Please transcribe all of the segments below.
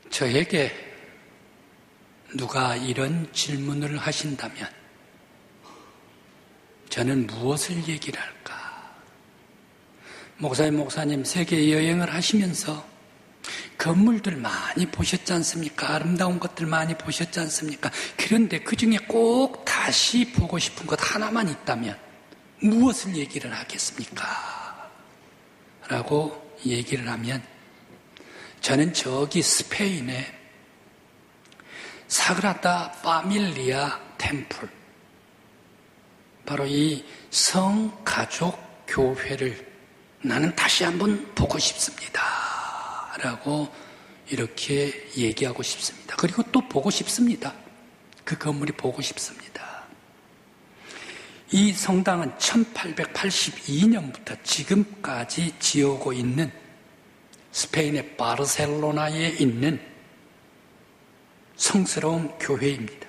저에게 누가 이런 질문을 하신다면 저는 무엇을 얘기를 할까? 목사님 세계 여행을 하시면서 건물들 많이 보셨지 않습니까? 아름다운 것들 많이 보셨지 않습니까? 그런데 그 중에 꼭 다시 보고 싶은 것 하나만 있다면 무엇을 얘기를 하겠습니까? 라고 얘기를 하면 저는 저기 스페인의 사그라다 파밀리아 템플, 바로 이 성가족 교회를 나는 다시 한번 보고 싶습니다 라고 이렇게 얘기하고 싶습니다. 그리고 또 보고 싶습니다. 그 건물이 보고 싶습니다. 이 성당은 1882년부터 지금까지 지어오고 있는 스페인의 바르셀로나에 있는 성스러운 교회입니다.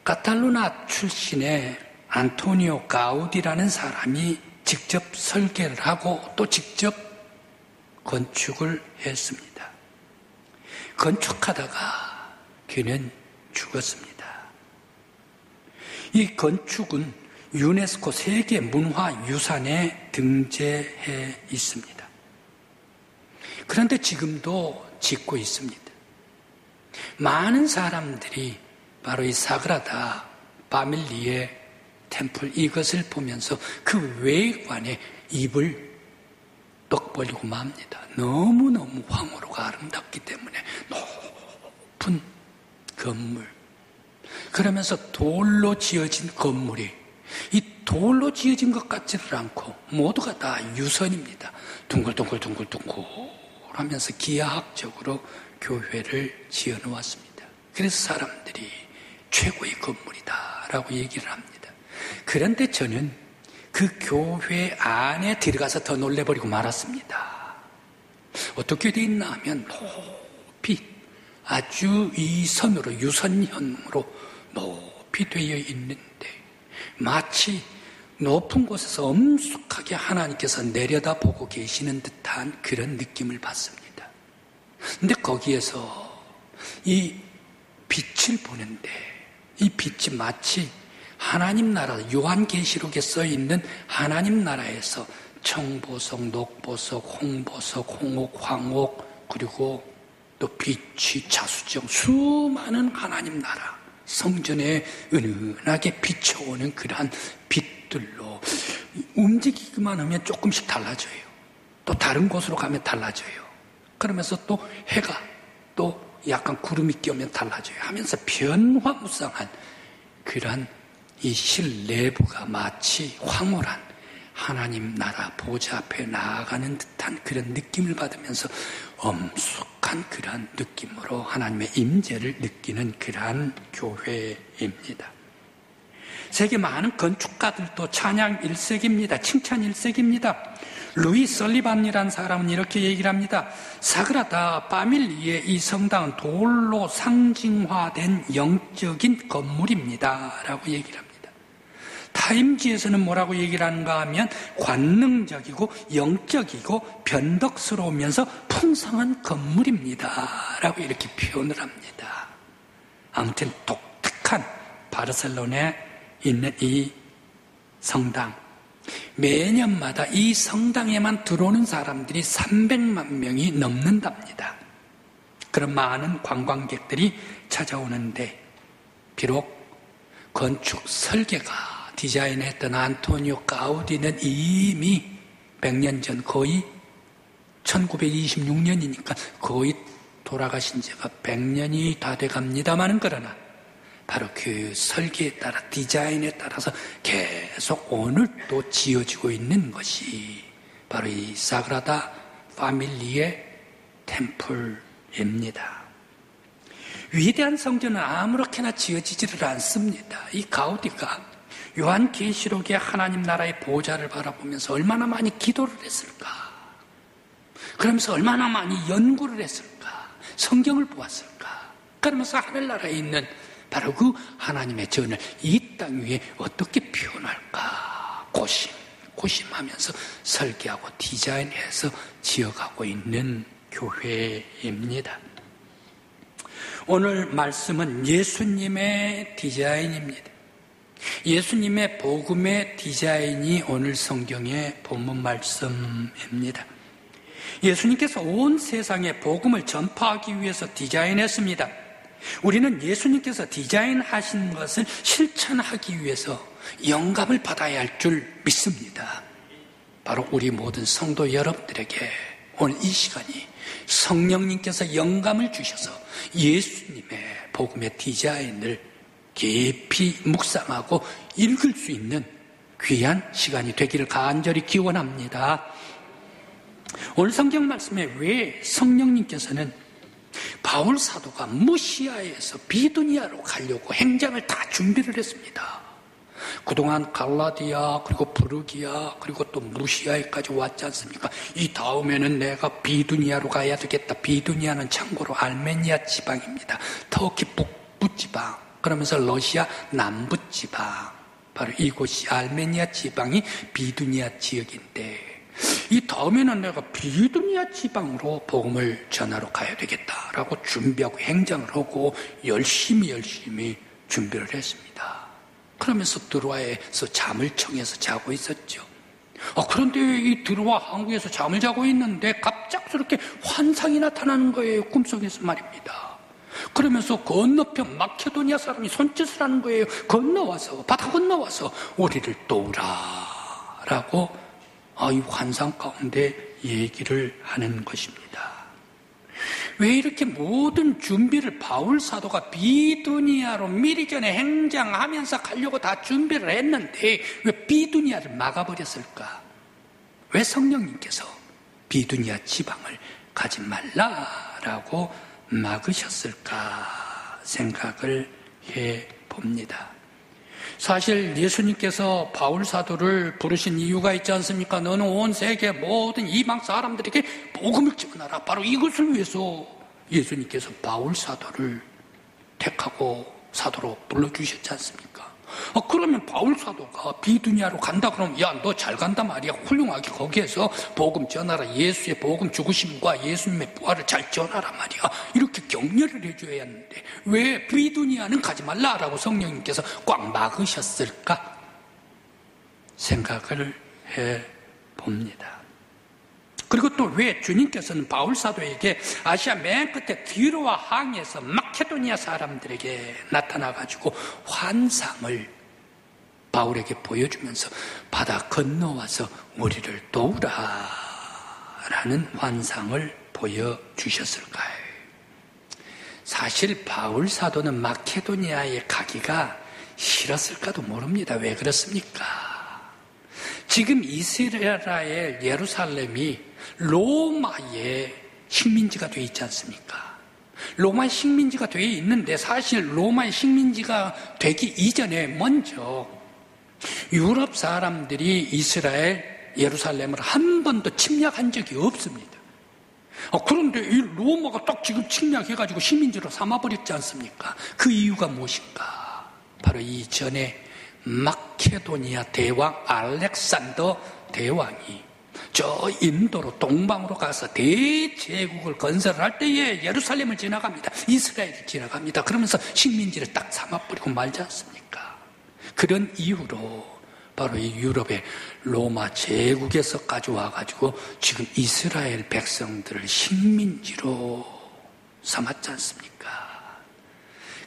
카탈루나 출신의 안토니오 가우디라는 사람이 직접 설계를 하고 또 직접 건축을 했습니다. 건축하다가 그는 죽었습니다. 이 건축은 유네스코 세계문화유산에 등재해 있습니다. 그런데 지금도 짓고 있습니다. 많은 사람들이 바로 이 사그라다 파밀리에 템플 이것을 보면서 그 외관에 입을 떡 벌리고 맙니다. 너무너무 황홀하고 아름답기 때문에 높은 건물, 그러면서 돌로 지어진 건물이 이 돌로 지어진 것 같지를 않고 모두가 다 유선입니다. 둥글둥글 하면서 기하학적으로 교회를 지어 놓았습니다. 그래서 사람들이 최고의 건물이다라고 얘기를 합니다. 그런데 저는 그 교회 안에 들어가서 더 놀래버리고 말았습니다. 어떻게 되어 있나 하면 높이 아주 이 선으로 유선형으로 높이 되어 있는데 마치 높은 곳에서 엄숙하게 하나님께서 내려다보고 계시는 듯한 그런 느낌을 받습니다. 근데 거기에서 이 빛을 보는데 이 빛이 마치 하나님 나라, 요한계시록에 써있는 하나님 나라에서 청보석, 녹보석, 홍보석, 홍옥, 황옥, 그리고 또 빛이 자수정, 수많은 하나님 나라 성전에 은은하게 비춰오는 그러한 빛들로 움직이기만 하면 조금씩 달라져요. 또 다른 곳으로 가면 달라져요. 그러면서 또 해가 또 약간 구름이 끼우면 달라져요. 하면서 변화무쌍한 그러한 이 실내부가 마치 황홀한 하나님 나라 보좌 앞에 나아가는 듯한 그런 느낌을 받으면서 엄숙한 그러한 느낌으로 하나님의 임재를 느끼는 그러한 교회입니다. 세계 많은 건축가들도 찬양 일색입니다. 칭찬 일색입니다. 루이 설리반이라는 사람은 이렇게 얘기를 합니다. 사그라다 파밀리의 이 성당은 돌로 상징화된 영적인 건물입니다 라고 얘기를 합니다. 타임지에서는 뭐라고 얘기를 하는가 하면 관능적이고 영적이고 변덕스러우면서 풍성한 건물입니다 라고 이렇게 표현을 합니다. 아무튼 독특한 바르셀로나에 있는 이 성당, 매년마다 이 성당에만 들어오는 사람들이 300만 명이 넘는답니다. 그런 많은 관광객들이 찾아오는데 비록 건축 설계가 디자인했던 안토니오 가우디는 이미 100년 전, 거의 1926년이니까 거의 돌아가신 지가 100년이 다 돼갑니다마는 그러나 바로 그 설계에 따라 디자인에 따라서 계속 오늘도 지어지고 있는 것이 바로 이 사그라다 파밀리의 템플입니다. 위대한 성전은 아무렇게나 지어지지를 않습니다. 이 가우디가 요한계시록의 하나님 나라의 보좌를 바라보면서 얼마나 많이 기도를 했을까? 그러면서 얼마나 많이 연구를 했을까? 성경을 보았을까? 그러면서 하늘나라에 있는 바로 그 하나님의 전을 이 땅 위에 어떻게 표현할까? 고심하면서 설계하고 디자인해서 지어가고 있는 교회입니다. 오늘 말씀은 예수님의 디자인입니다. 예수님의 복음의 디자인이 오늘 성경의 본문 말씀입니다. 예수님께서 온 세상에 복음을 전파하기 위해서 디자인했습니다. 우리는 예수님께서 디자인하신 것을 실천하기 위해서 영감을 받아야 할 줄 믿습니다. 바로 우리 모든 성도 여러분들에게 오늘 이 시간이 성령님께서 영감을 주셔서 예수님의 복음의 디자인을 깊이 묵상하고 읽을 수 있는 귀한 시간이 되기를 간절히 기원합니다. 오늘 성경 말씀에 왜 성령님께서는 바울 사도가 무시아에서 비두니아로 가려고 행장을 다 준비를 했습니다. 그동안 갈라디아 그리고 부르기아 그리고 또 무시아에까지 왔지 않습니까? 이 다음에는 내가 비두니아로 가야 되겠다. 비두니아는 참고로 알메니아 지방입니다. 터키 북부 지방, 그러면서 러시아 남부 지방, 바로 이곳이 알메니아 지방이 비두니아 지역인데, 이 다음에는 내가 비두니아 지방으로 복음을 전하러 가야 되겠다라고 준비하고 행장을 하고 열심히 준비를 했습니다. 그러면서 드로아에서 잠을 청해서 자고 있었죠. 그런데 이 드로아 항구에서 잠을 자고 있는데 갑작스럽게 환상이 나타나는 거예요. 꿈속에서 말입니다. 그러면서 건너편 마케도니아 사람이 손짓을 하는 거예요. 바다 건너와서 우리를 도우라라고 이 환상 가운데 얘기를 하는 것입니다. 왜 이렇게 모든 준비를 바울 사도가 비두니아로 미리 전에 행장하면서 가려고 다 준비를 했는데 왜 비두니아를 막아버렸을까? 왜 성령님께서 비두니아 지방을 가지 말라라고 막으셨을까 생각을 해봅니다. 사실 예수님께서 바울 사도를 부르신 이유가 있지 않습니까? 너는 온 세계 모든 이방 사람들에게 복음을 전하라. 바로 이것을 위해서 예수님께서 바울 사도를 택하고 사도로 불러주셨지 않습니까? 그러면 바울 사도가 비두니아로 간다 그러면 야, 너 잘 간다 말이야. 훌륭하게 거기에서 복음 전하라. 예수의 복음 죽으심과 예수님의 부활을 잘 전하라 말이야. 이렇게 격려를 해줘야 하는데 왜 비두니아는 가지 말라라고 성령님께서 꽉 막으셨을까 생각을 해봅니다. 그리고 또 왜 주님께서는 바울 사도에게 아시아 맨 끝에 디로아 항에서 마케도니아 사람들에게 나타나가지고 환상을 바울에게 보여주면서 바다 건너와서 우리를 도우라 라는 환상을 보여주셨을까요? 사실 바울 사도는 마케도니아에 가기가 싫었을까도 모릅니다. 왜 그렇습니까? 지금 이스라엘 예루살렘이 로마의 식민지가 되어 있지 않습니까? 로마의 식민지가 되어 있는데 사실 로마의 식민지가 되기 이전에 먼저 유럽 사람들이 이스라엘 예루살렘을 한 번도 침략한 적이 없습니다. 그런데 이 로마가 딱 지금 침략해가지고 식민지로 삼아버렸지 않습니까? 그 이유가 무엇인가? 바로 이전에 마케도니아 대왕 알렉산더 대왕이 저 인도로 동방으로 가서 대제국을 건설을 할 때에 예루살렘을 지나갑니다. 이스라엘을 지나갑니다. 그러면서 식민지를 딱 삼아버리고 말지 않습니까? 그런 이유로 바로 이 유럽의 로마 제국에서까지 와가지고 지금 이스라엘 백성들을 식민지로 삼았지 않습니까?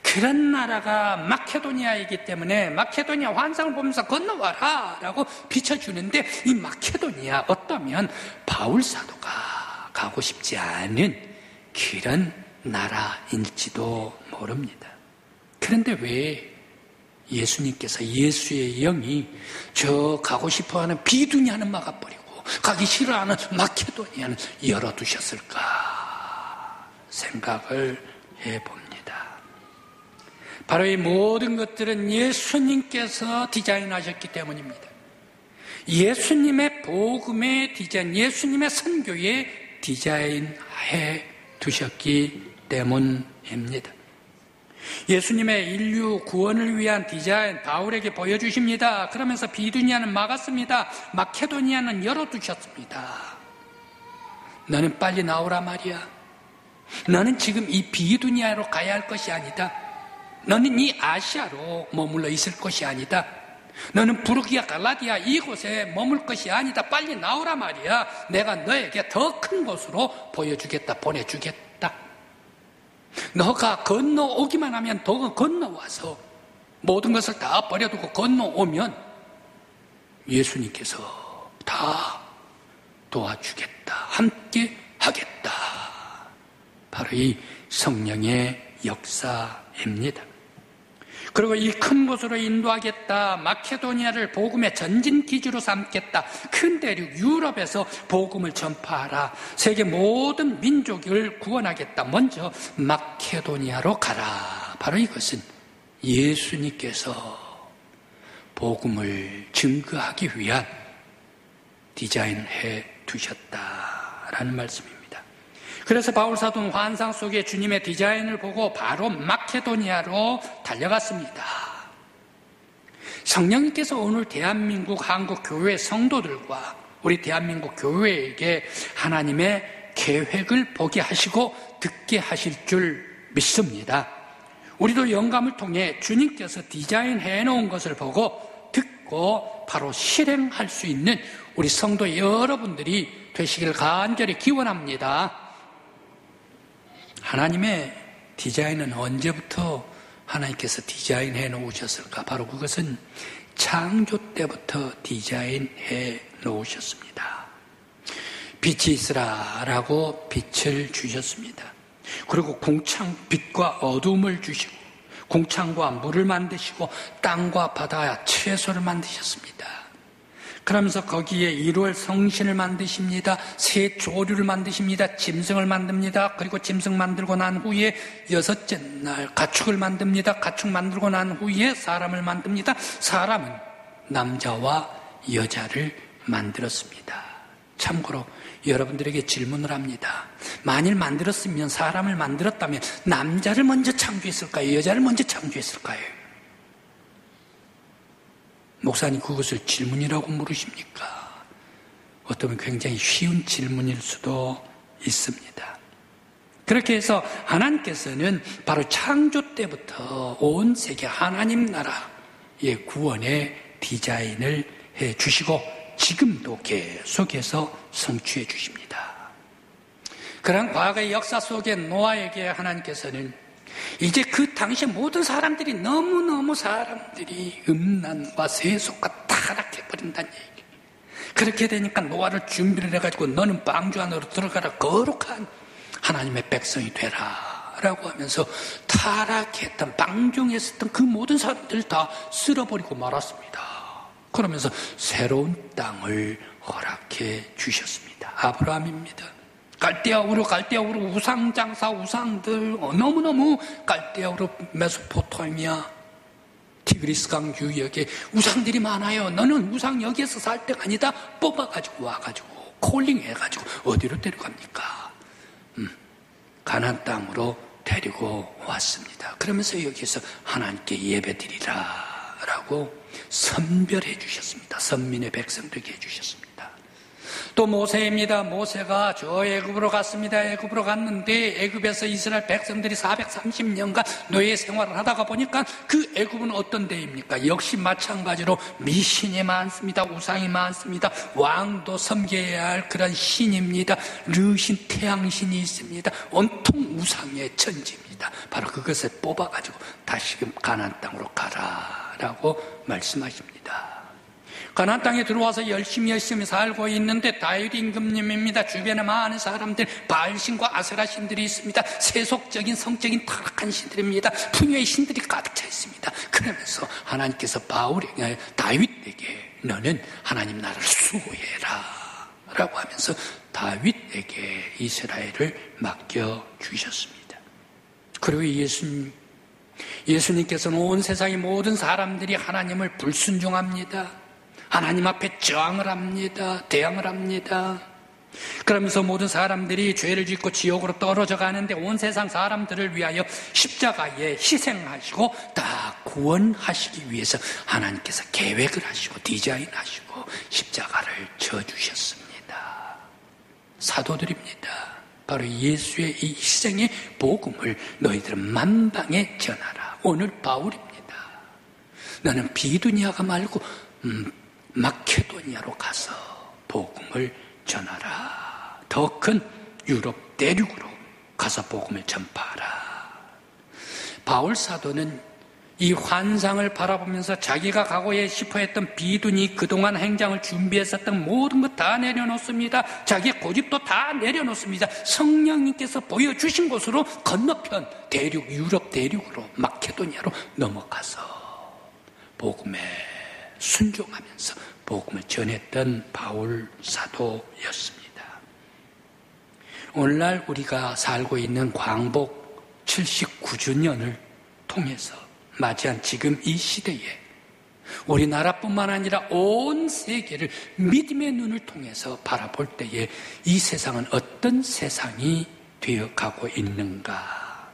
그런 나라가 마케도니아이기 때문에 마케도니아 환상을 보면서 건너와라 라고 비춰주는데 이 마케도니아 어떠면 바울 사도가 가고 싶지 않은 그런 나라일지도 모릅니다. 그런데 왜 예수님께서 예수의 영이 저 가고 싶어하는 비두니아는 막아버리고 가기 싫어하는 마케도니아는 열어두셨을까 생각을 해봅니다. 바로 이 모든 것들은 예수님께서 디자인하셨기 때문입니다. 예수님의 복음의 디자인, 예수님의 선교의 디자인해 두셨기 때문입니다. 예수님의 인류 구원을 위한 디자인 바울에게 보여주십니다. 그러면서 비두니아는 막았습니다. 마케도니아는 열어두셨습니다. 너는 빨리 나오라 말이야. 너는 지금 이 비두니아로 가야 할 것이 아니다. 너는 이 아시아로 머물러 있을 것이 아니다. 너는 부르기아 갈라디아 이곳에 머물 것이 아니다. 빨리 나오라 말이야. 내가 너에게 더 큰 곳으로 보여주겠다, 보내주겠다. 너가 건너오기만 하면 더 건너와서 모든 것을 다 버려두고 건너오면 예수님께서 다 도와주겠다, 함께 하겠다. 바로 이 성령의 역사입니다. 그리고 이 큰 곳으로 인도하겠다, 마케도니아를 복음의 전진 기지로 삼겠다, 큰 대륙 유럽에서 복음을 전파하라, 세계 모든 민족을 구원하겠다. 먼저 마케도니아로 가라. 바로 이것은 예수님께서 복음을 증거하기 위한 디자인을 해 두셨다라는 말씀입니다. 그래서 바울사도는 환상 속에 주님의 디자인을 보고 바로 마케도니아로 달려갔습니다. 성령님께서 오늘 대한민국 한국 교회 성도들과 우리 대한민국 교회에게 하나님의 계획을 보게 하시고 듣게 하실 줄 믿습니다. 우리도 영감을 통해 주님께서 디자인해 놓은 것을 보고 듣고 바로 실행할 수 있는 우리 성도 여러분들이 되시길 간절히 기원합니다. 하나님의 디자인은 언제부터 하나님께서 디자인해 놓으셨을까? 바로 그것은 창조 때부터 디자인해 놓으셨습니다. 빛이 있으라라고 빛을 주셨습니다. 그리고 빛과 어둠을 주시고 궁창과 물을 만드시고 땅과 바다 채소를 만드셨습니다. 그러면서 거기에 1월 성신을 만드십니다. 새 조류를 만드십니다. 짐승을 만듭니다. 그리고 짐승 만들고 난 후에 6째 날 가축을 만듭니다. 가축 만들고 난 후에 사람을 만듭니다. 사람은 남자와 여자를 만들었습니다. 참고로 여러분들에게 질문을 합니다. 만일 만들었으면, 사람을 만들었다면 남자를 먼저 창조했을까요? 여자를 먼저 창조했을까요? 목사님, 그것을 질문이라고 물으십니까? 어쩌면 굉장히 쉬운 질문일 수도 있습니다. 그렇게 해서 하나님께서는 바로 창조 때부터 온 세계 하나님 나라의 구원의 디자인을 해 주시고 지금도 계속해서 성취해 주십니다. 그런 과거의 역사 속에 노아에게 하나님께서는 이제 그 당시 모든 사람들이 너무너무 사람들이 음란과 세속과 타락해버린다는 얘기. 그렇게 되니까 노아를 준비를 해가지고 너는 방주 안으로 들어가라, 거룩한 하나님의 백성이 되라 라고 하면서 타락했던, 방종했었던 그 모든 사람들을 다 쓸어버리고 말았습니다. 그러면서 새로운 땅을 허락해 주셨습니다. 아브라함입니다. 갈대아우르 우상장사 우상들, 너무너무 갈대아우르 메소포타미아 티그리스강 유역에 우상들이 많아요. 너는 우상 여기에서 살 때가 아니다. 뽑아가지고 와가지고 콜링해가지고 어디로 데려갑니까? 가나안 땅으로 데리고 왔습니다. 그러면서 여기서 하나님께 예배드리라 라고 선별해 주셨습니다. 선민의 백성들에게 해주셨습니다. 또 모세입니다. 모세가 저 애굽으로 갔습니다. 애굽으로 갔는데 애굽에서 이스라엘 백성들이 430년간 노예 생활을 하다가 보니까 그 애굽은 어떤 데입니까? 역시 마찬가지로 미신이 많습니다. 우상이 많습니다. 왕도 섬겨야 할 그런 신입니다. 르신, 태양신이 있습니다. 온통 우상의 천지입니다. 바로 그것을 뽑아가지고 다시금 가나안 땅으로 가라라고 말씀하십니다. 가나안 땅에 들어와서 열심히 살고 있는데 다윗 임금님입니다. 주변에 많은 사람들, 바알신과 아세라신들이 있습니다. 세속적인 성적인 타락한 신들입니다. 풍요의 신들이 가득 차 있습니다. 그러면서 하나님께서 다윗에게 너는 하나님 나라를 수호해라 라고 하면서 다윗에게 이스라엘을 맡겨주셨습니다. 그리고 예수님께서는 온 세상의 모든 사람들이 하나님을 불순종합니다. 하나님 앞에 저항을 합니다. 대항을 합니다. 그러면서 모든 사람들이 죄를 짓고 지옥으로 떨어져 가는데 온 세상 사람들을 위하여 십자가에 희생하시고 다 구원하시기 위해서 하나님께서 계획을 하시고 디자인하시고 십자가를 져주셨습니다. 사도들입니다. 바로 예수의 이 희생의 복음을 너희들은 만방에 전하라. 오늘 바울입니다. 나는 비두니아가 말고 마케도니아로 가서 복음을 전하라. 더 큰 유럽 대륙으로 가서 복음을 전파하라. 바울 사도는 이 환상을 바라보면서 자기가 가고 싶어했던 비두니 그동안 행장을 준비했었던 모든 것 다 내려놓습니다. 자기의 고집도 다 내려놓습니다. 성령님께서 보여주신 곳으로 건너편 대륙, 유럽 대륙으로 마케도니아로 넘어가서 복음에 순종하면서 복음을 전했던 바울 사도였습니다. 오늘날 우리가 살고 있는 광복 79주년을 통해서 맞이한 지금 이 시대에 우리나라뿐만 아니라 온 세계를 믿음의 눈을 통해서 바라볼 때에 이 세상은 어떤 세상이 되어가고 있는가?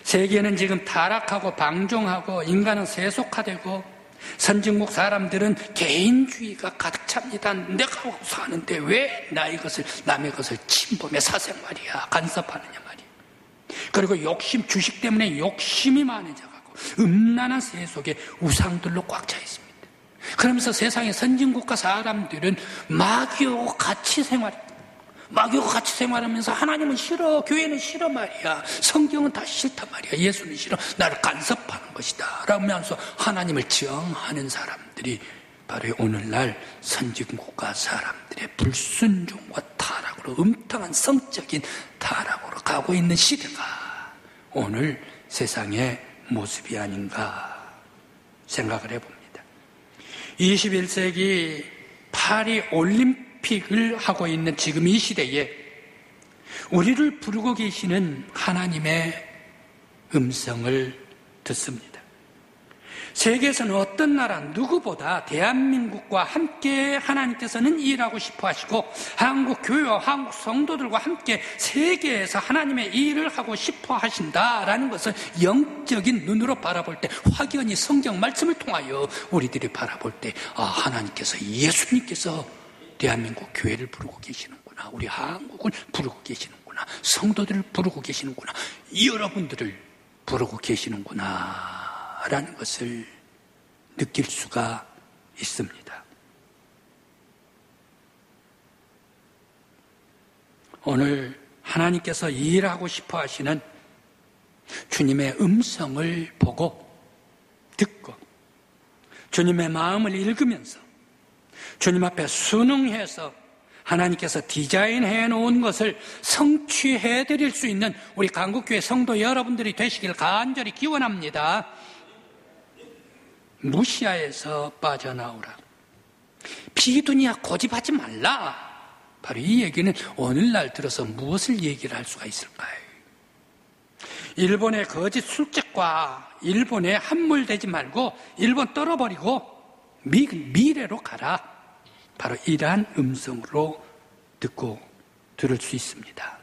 세계는 지금 타락하고 방종하고 인간은 세속화되고 선진국 사람들은 개인주의가 가득 찹니다. 내가 사는데 왜 나의 것을 남의 것을 침범해 사생활이야 간섭하느냐 말이야. 그리고 욕심, 주식 때문에 욕심이 많아져가고 음란한 세속에 우상들로 꽉 차 있습니다. 그러면서 세상의 선진국가 사람들은 마귀하고 같이 생활하면서 하나님은 싫어, 교회는 싫어 말이야, 성경은 다 싫단 말이야, 예수는 싫어, 나를 간섭하는 것이다 라면서 하나님을 정하는 사람들이 바로 오늘날 선진국가 사람들의 불순종과 타락으로, 음탕한 성적인 타락으로 가고 있는 시대가 오늘 세상의 모습이 아닌가 생각을 해봅니다. 21세기 파리 올림픽을 하고 있는 지금 이 시대에 우리를 부르고 계시는 하나님의 음성을 듣습니다. 세계에서는 어떤 나라 누구보다 대한민국과 함께 하나님께서는 일하고 싶어 하시고 한국 교회와 한국 성도들과 함께 세계에서 하나님의 일을 하고 싶어 하신다라는 것을 영적인 눈으로 바라볼 때, 확연히 성경 말씀을 통하여 우리들이 바라볼 때, 하나님께서, 예수님께서 대한민국 교회를 부르고 계시는구나, 우리 한국을 부르고 계시는구나, 성도들을 부르고 계시는구나, 여러분들을 부르고 계시는구나 라는 것을 느낄 수가 있습니다. 오늘 하나님께서 일하고 싶어 하시는 주님의 음성을 보고 듣고 주님의 마음을 읽으면서 주님 앞에 순응해서 하나님께서 디자인해 놓은 것을 성취해 드릴 수 있는 우리 강국교회 성도 여러분들이 되시길 간절히 기원합니다. 무시아에서 빠져나오라. 비두니아 고집하지 말라. 바로 이 얘기는 오늘날 들어서 무엇을 얘기를 할 수가 있을까요? 일본의 거짓 술책과 일본에 함몰되지 말고 일본 떨어버리고 미래로 가라. 바로 이러한 음성으로 듣고 들을 수 있습니다.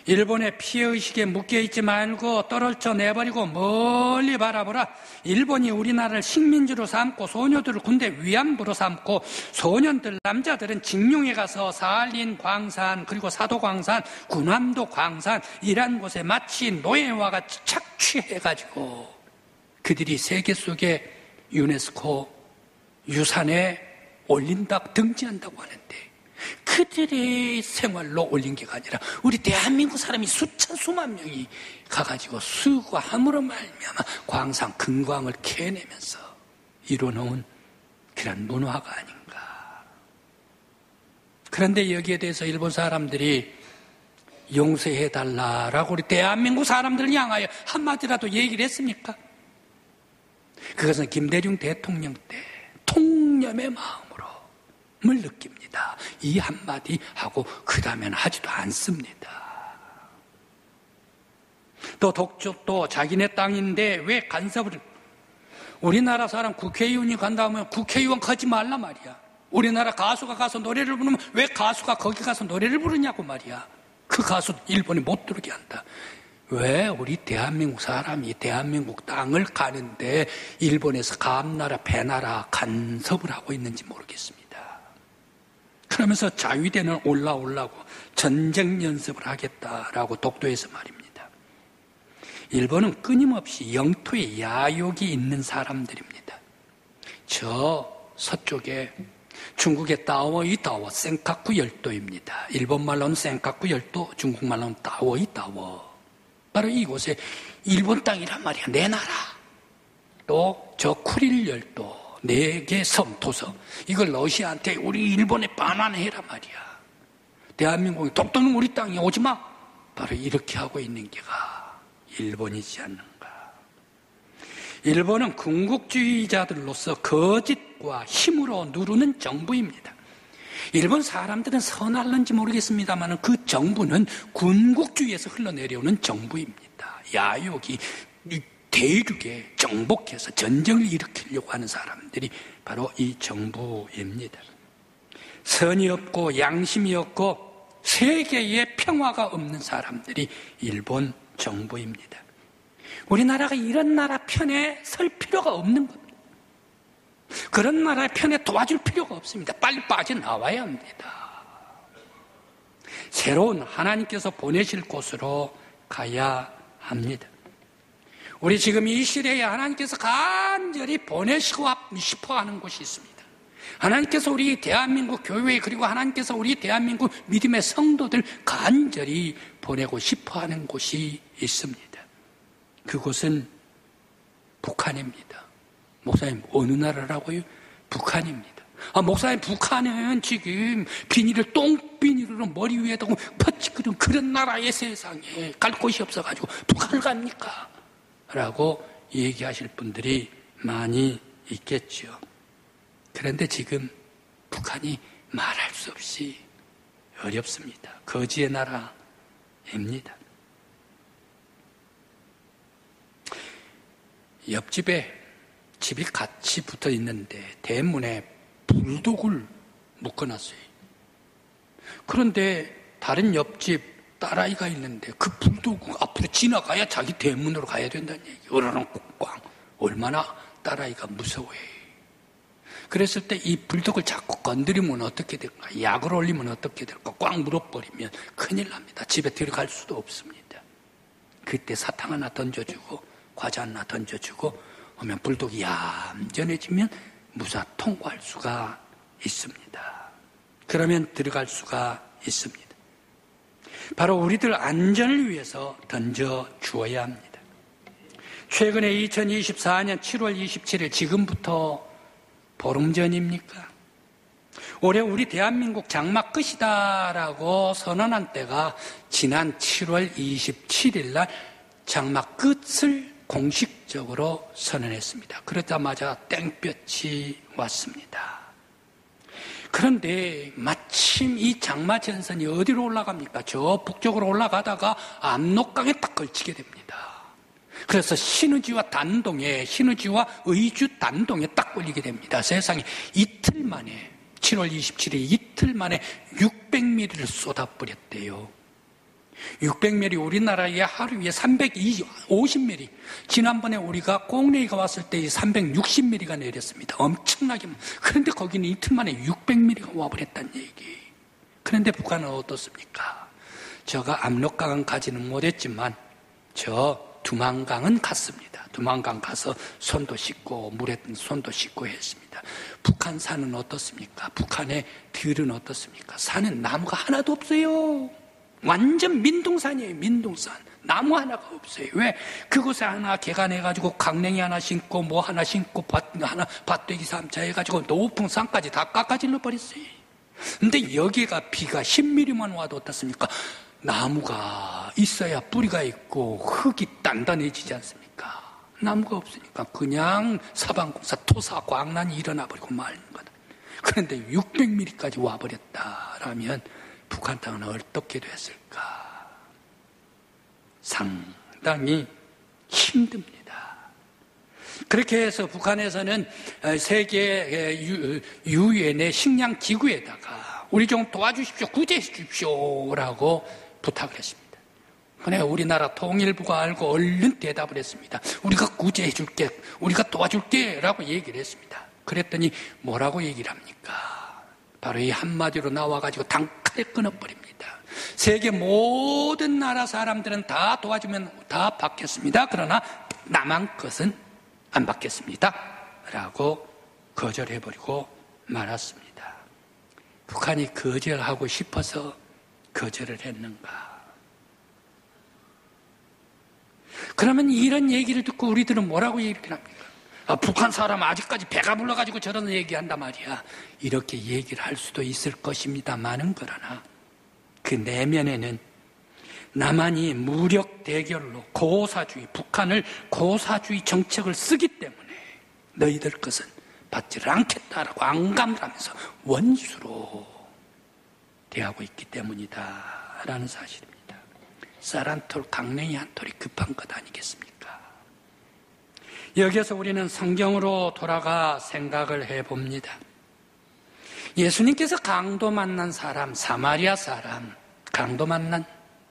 일본의 피해의식에 묶여있지 말고 떨어져 내버리고 멀리 바라보라. 일본이 우리나라를 식민지로 삼고 소녀들을 군대 위안부로 삼고 소년들, 남자들은 징용에 가서 사할린 광산, 그리고 사도광산, 군함도 광산 이란 곳에 마치 노예와 같이 착취해가지고 그들이 세계 속에 유네스코 유산에 등재한다고 하는데 그들의 생활로 올린 게 아니라 우리 대한민국 사람이 수만 명이 가가지고 수거함으로 말미암아 광산 금광을 캐내면서 이뤄놓은 그런 문화가 아닌가. 그런데 여기에 대해서 일본 사람들이 용서해달라라고 우리 대한민국 사람들을 향하여 한마디라도 얘기를 했습니까? 그것은 김대중 대통령 때 통념의 마음으로 을 느낍니다. 이 한마디 하고 그 다음에는 하지도 않습니다. 또 독촉도 자기네 땅인데 왜 간섭을, 우리나라 사람 국회의원이 간다 하면 국회의원 가지 말라 말이야. 우리나라 가수가 가서 노래를 부르면 왜 가수가 거기 가서 노래를 부르냐고 말이야. 그 가수 일본에 못 들게 한다. 왜 우리 대한민국 사람이 대한민국 땅을 가는데 일본에서 감나라 배나라 간섭을 하고 있는지 모르겠습니다. 그러면서 자위대는 올라오려고 전쟁 연습을 하겠다라고 독도에서 말입니다. 일본은 끊임없이 영토에 야욕이 있는 사람들입니다. 저 서쪽에 중국의 따오이따오 센카쿠 열도입니다. 일본말로는 센카쿠 열도, 중국말로는 따오이따오. 바로 이곳에 일본 땅이란 말이야. 내 나라. 또 저 쿠릴 열도, 4개 섬, 도서. 이걸 러시아한테 우리 일본에 반환해라 말이야. 대한민국이 독도는 우리 땅이 오지마. 바로 이렇게 하고 있는 게가 일본이지 않는가. 일본은 군국주의자들로서 거짓과 힘으로 누르는 정부입니다. 일본 사람들은 선할는지 모르겠습니다만 그 정부는 군국주의에서 흘러내려오는 정부입니다. 야욕이 대륙에 정복해서 전쟁을 일으키려고 하는 사람들이 바로 이 정부입니다. 선이 없고 양심이 없고 세계에 평화가 없는 사람들이 일본 정부입니다. 우리나라가 이런 나라 편에 설 필요가 없는 겁니다. 그런 나라의 편에 도와줄 필요가 없습니다. 빨리 빠져나와야 합니다. 새로운 하나님께서 보내실 곳으로 가야 합니다. 우리 지금 이 시대에 하나님께서 간절히 보내시고 싶어 하는 곳이 있습니다. 하나님께서 우리 대한민국 교회 그리고 하나님께서 우리 대한민국 믿음의 성도들 간절히 보내고 싶어 하는 곳이 있습니다. 그곳은 북한입니다. 목사님 어느 나라라고요? 북한입니다. 목사님 북한은 지금 비닐을 똥비닐으로 머리 위에다 퍼치거든 그런 나라의 세상에 갈 곳이 없어가지고 북한을 갑니까? 라고 얘기하실 분들이 많이 있겠죠. 그런데 지금 북한이 말할 수 없이 어렵습니다. 거지의 나라입니다. 옆집에 집이 같이 붙어 있는데 대문에 불독을 묶어놨어요. 그런데 다른 옆집 딸아이가 있는데 그 불독 앞으로 지나가야 자기 대문으로 가야 된다는 얘기. 어르렁 꽝. 얼마나 딸아이가 무서워해. 그랬을 때 이 불독을 자꾸 건드리면 어떻게 될까? 약을 올리면 어떻게 될까? 꽝 물어버리면 큰일 납니다. 집에 들어갈 수도 없습니다. 그때 사탕 하나 던져주고 과자 하나 던져주고 하면 불독이 얌전해지면 무사 통과할 수가 있습니다. 그러면 들어갈 수가 있습니다. 바로 우리들 안전을 위해서 던져주어야 합니다. 최근에 2024년 7월 27일 지금부터 보름 전입니까? 올해 우리 대한민국 장막 끝이다라고 선언한 때가 지난 7월 27일 날 장막 끝을 공식적으로 선언했습니다. 그러자마자 땡볕이 왔습니다. 그런데 마침 이 장마전선이 어디로 올라갑니까? 저 북쪽으로 올라가다가 압록강에 딱 걸치게 됩니다. 그래서 신의지와 의주 단동에 딱 걸리게 됩니다. 세상에 이틀 만에 7월 27일 이틀 만에 600mm를 쏟아버렸대요. 600mm 우리나라에 하루에 350mm. 지난번에 우리가 꽁레이가 왔을 때 360mm가 내렸습니다. 엄청나게. 그런데 거기는 이틀 만에 600mm가 와버렸다는 얘기. 그런데 북한은 어떻습니까? 저가 압록강은 가지는 못했지만 저 두만강은 갔습니다. 두만강 가서 손도 씻고 물에 손도 씻고 했습니다. 북한 산은 어떻습니까? 북한의 들은 어떻습니까? 산은 나무가 하나도 없어요. 완전 민둥산이에요. 민둥산. 나무 하나가 없어요. 왜? 그곳에 하나 개간해가지고 강냉이 하나 심고 뭐 하나 심고 밭되기 3차 해가지고 높은 산까지 다 깎아질러 버렸어요. 근데 여기가 비가 10mm만 와도 어떻습니까? 나무가 있어야 뿌리가 있고 흙이 단단해지지 않습니까? 나무가 없으니까 그냥 사방공사 토사 광란이 일어나 버리고 마는 거다. 그런데 600mm까지 와버렸다라면 북한 땅은 어떻게 됐을까? 상당히 힘듭니다. 그렇게 해서 북한에서는 세계 유엔의 식량 기구에다가 우리 좀 도와주십시오, 구제해 주십시오라고 부탁을 했습니다. 그런데 우리나라 통일부가 알고 얼른 대답을 했습니다. 우리가 구제해 줄게, 우리가 도와줄게 라고 얘기를 했습니다. 그랬더니 뭐라고 얘기를 합니까? 바로 이 한마디로 나와가지고 단칼에 끊어버립니다. 세계 모든 나라 사람들은 다 도와주면 다 받겠습니다. 그러나 남한 것은 안 받겠습니다. 라고 거절해버리고 말았습니다. 북한이 거절하고 싶어서 거절을 했는가? 그러면 이런 얘기를 듣고 우리들은 뭐라고 얘기를 합니까? 북한 사람 아직까지 배가 불러가지고 저런 얘기한단 말이야. 이렇게 얘기를 할 수도 있을 것입니다만은, 그러나 그 내면에는 남한이 무력 대결로 고사주의, 북한을 고사주의 정책을 쓰기 때문에 너희들 것은 받지를 않겠다라고 안감을 하면서 원수로 대하고 있기 때문이다 라는 사실입니다. 쌀 한 톨, 강냉이 한 톨이 급한 것 아니겠습니까? 여기에서 우리는 성경으로 돌아가 생각을 해봅니다. 예수님께서 강도 만난 사람, 사마리아 사람, 강도 만난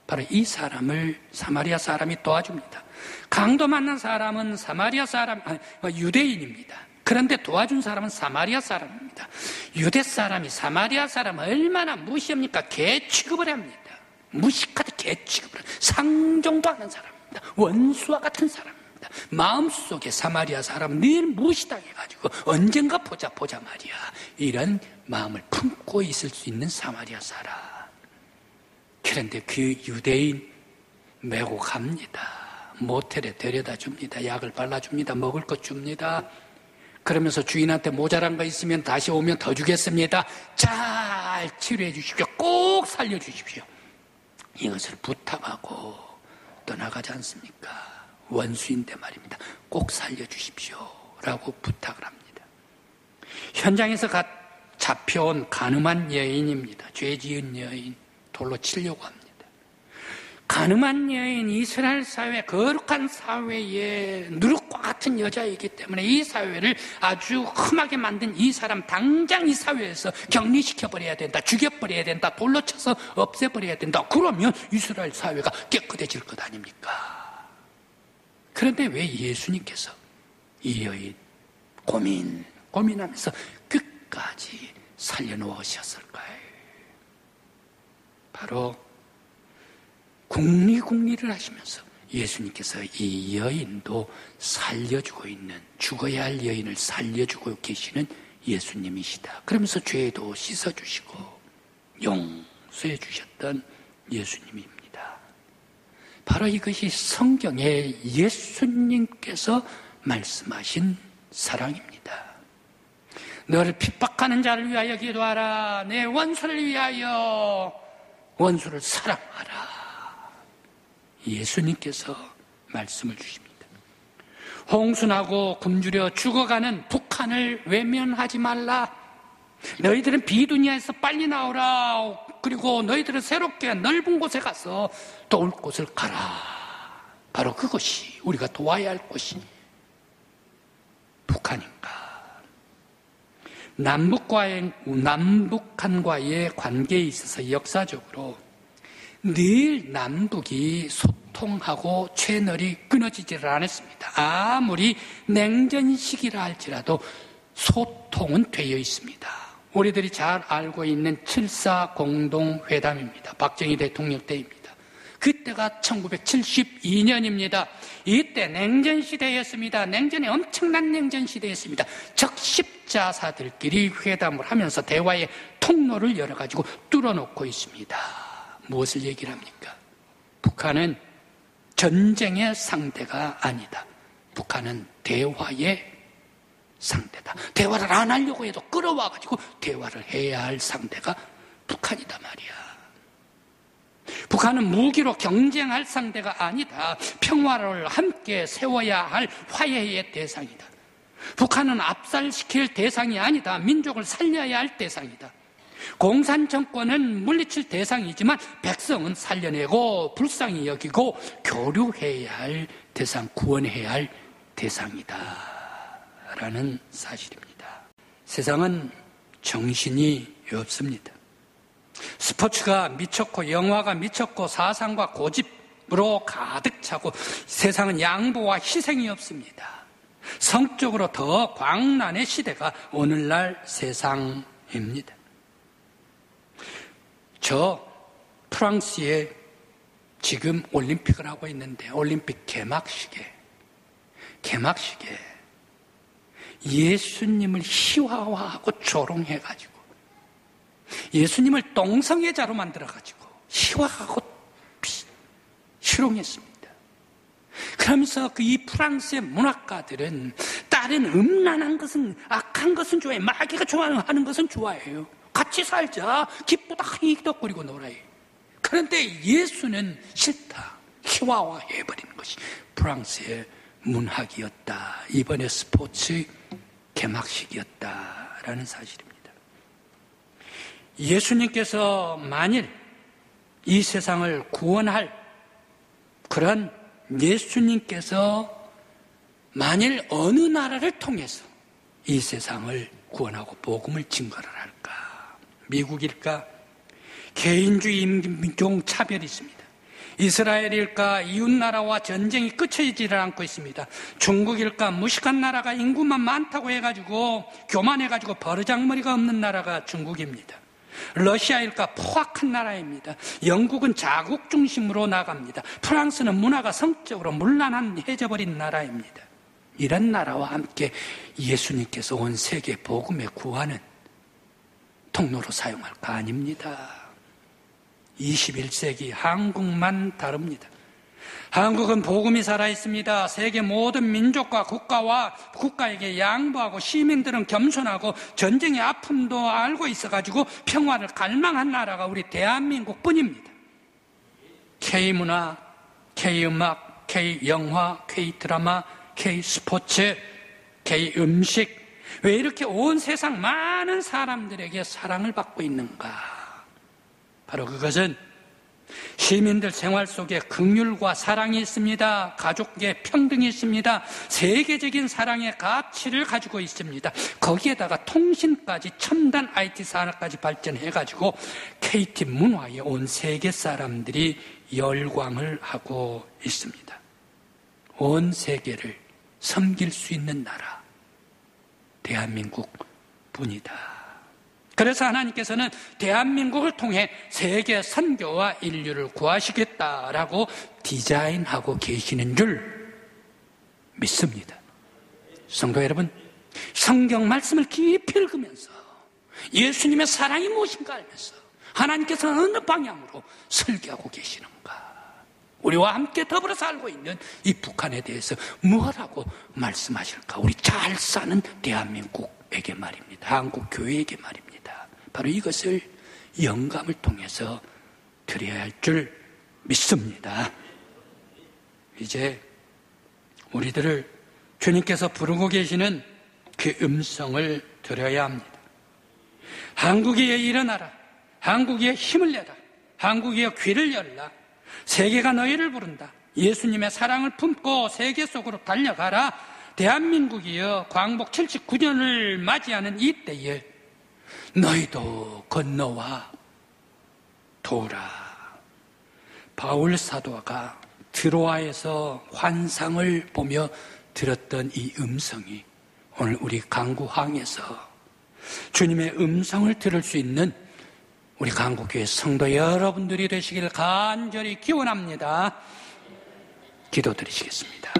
바로 이 사람을 사마리아 사람이 도와줍니다. 강도 만난 사람은 사마리아 사람, 유대인입니다. 그런데 도와준 사람은 사마리아 사람입니다. 유대 사람이 사마리아 사람을 얼마나 무시합니까? 개 취급을 합니다. 무식하듯 개 취급을 합니다. 상종도 하는 사람입니다. 원수와 같은 사람입니다. 마음속에 사마리아 사람 늘 무시당해가지고 언젠가 보자 말이야, 이런 마음을 품고 있을 수 있는 사마리아 사람. 그런데 그 유대인 메고 갑니다. 모텔에 데려다 줍니다. 약을 발라줍니다. 먹을 것 줍니다. 그러면서 주인한테 모자란 거 있으면 다시 오면 더 주겠습니다. 잘 치료해 주십시오. 꼭 살려주십시오. 이것을 부탁하고 떠나가지 않습니까? 원수인데 말입니다. 꼭 살려주십시오 라고 부탁을 합니다. 현장에서 잡혀온 가늠한 여인입니다. 죄 지은 여인, 돌로 치려고 합니다. 가늠한 여인, 이스라엘 사회, 거룩한 사회에 누룩과 같은 여자이기 때문에 이 사회를 아주 험하게 만든 이 사람 당장 이 사회에서 격리시켜버려야 된다, 죽여버려야 된다, 돌로 쳐서 없애버려야 된다. 그러면 이스라엘 사회가 깨끗해질 것 아닙니까? 그런데 왜 예수님께서 이 여인 고민하면서 끝까지 살려놓으셨을까요? 바로 궁리를 하시면서 예수님께서 이 여인도 살려주고 있는, 죽어야 할 여인을 살려주고 계시는 예수님이시다. 그러면서 죄도 씻어주시고 용서해 주셨던 예수님입니다. 바로 이것이 성경에 예수님께서 말씀하신 사랑입니다. 너를 핍박하는 자를 위하여 기도하라. 내 원수를 위하여 원수를 사랑하라. 예수님께서 말씀을 주십니다. 홍순하고 굶주려 죽어가는 북한을 외면하지 말라. 너희들은 비두니아에서 빨리 나오라. 그리고 너희들은 새롭게 넓은 곳에 가서 도울 곳을 가라. 바로 그것이 우리가 도와야 할 곳이 북한인가. 남북한과의 관계에 있어서 역사적으로 늘 남북이 소통하고 채널이 끊어지지를 않았습니다. 아무리 냉전 시기라 할지라도 소통은 되어 있습니다. 우리들이 잘 알고 있는 7.4 공동회담입니다. 박정희 대통령 때입니다. 그때가 1972년입니다. 이때 냉전시대였습니다. 냉전이 엄청난 냉전시대였습니다. 적십자사들끼리 회담을 하면서 대화의 통로를 열어가지고 뚫어놓고 있습니다. 무엇을 얘기를 합니까? 북한은 전쟁의 상대가 아니다. 북한은 대화의 상대다. 대화를 안 하려고 해도 끌어와가지고 대화를 해야 할 상대가 북한이다 말이야. 북한은 무기로 경쟁할 상대가 아니다. 평화를 함께 세워야 할 화해의 대상이다. 북한은 압살시킬 대상이 아니다. 민족을 살려야 할 대상이다. 공산 정권은 물리칠 대상이지만 백성은 살려내고 불쌍히 여기고 교류해야 할 대상, 구원해야 할 대상이다 라는 사실입니다. 세상은 정신이 없습니다. 스포츠가 미쳤고 영화가 미쳤고 사상과 고집으로 가득 차고 세상은 양보와 희생이 없습니다. 성적으로 더 광란의 시대가 오늘날 세상입니다. 저 프랑스에 지금 올림픽을 하고 있는데 올림픽 개막식에 예수님을 희화화하고 조롱해가지고 예수님을 동성애자로 만들어가지고 희화하고 희롱했습니다. 그러면서 이 프랑스의 문학가들은 다른 음란한 것은, 악한 것은 좋아해, 마귀가 좋아하는 것은 좋아해요. 같이 살자, 기쁘다 희덕거리고 놀아요. 그런데 예수는 싫다, 희화화해버리는 것이 프랑스의 문학이었다. 이번에 스포츠 개막식이었다라는 사실입니다. 예수님께서 만일 이 세상을 구원할 그런 예수님께서 만일 어느 나라를 통해서 이 세상을 구원하고 복음을 증거를 할까? 미국일까? 개인주의 인종 차별이 있습니다. 이스라엘일까? 이웃나라와 전쟁이 끝이지를 않고 있습니다. 중국일까? 무식한 나라가 인구만 많다고 해가지고 교만해가지고 버르장머리가 없는 나라가 중국입니다. 러시아일까? 포악한 나라입니다. 영국은 자국 중심으로 나갑니다. 프랑스는 문화가 성적으로 문란해져버린 나라입니다. 이런 나라와 함께 예수님께서 온 세계 복음의 구하는 통로로 사용할 거 아닙니다. 21세기 한국만 다릅니다. 한국은 복음이 살아있습니다. 세계 모든 민족과 국가에게 양보하고 시민들은 겸손하고 전쟁의 아픔도 알고 있어가지고 평화를 갈망한 나라가 우리 대한민국 뿐입니다. K문화, K음악, K영화, K드라마, K스포츠, K음식, 왜 이렇게 온 세상 많은 사람들에게 사랑을 받고 있는가? 바로 그것은 시민들 생활 속에 긍휼과 사랑이 있습니다. 가족의 평등이 있습니다. 세계적인 사랑의 가치를 가지고 있습니다. 거기에다가 통신까지 첨단 IT 산업까지 발전해가지고 KT 문화에 온 세계 사람들이 열광을 하고 있습니다. 온 세계를 섬길 수 있는 나라, 대한민국 뿐이다. 그래서 하나님께서는 대한민국을 통해 세계 선교와 인류를 구하시겠다라고 디자인하고 계시는 줄 믿습니다. 성도 여러분, 성경 말씀을 깊이 읽으면서 예수님의 사랑이 무엇인가 알면서 하나님께서는 어느 방향으로 설계하고 계시는가, 우리와 함께 더불어 살고 있는 이 북한에 대해서 무엇라고 말씀하실까? 우리 잘 사는 대한민국에게 말입니다. 한국 교회에게 말입니다. 바로 이것을 영감을 통해서 드려야 할 줄 믿습니다. 이제 우리들을 주님께서 부르고 계시는 그 음성을 들어야 합니다. 한국에 일어나라. 한국에 힘을 내라. 한국에 귀를 열라. 세계가 너희를 부른다. 예수님의 사랑을 품고 세계 속으로 달려가라. 대한민국이여 광복 79년을 맞이하는 이때에 너희도 건너와 도우라. 바울 사도가 드로아에서 환상을 보며 들었던 이 음성이 오늘 우리 강구항에서 주님의 음성을 들을 수 있는 우리 강구교회 성도 여러분들이 되시길 간절히 기원합니다. 기도드리시겠습니다.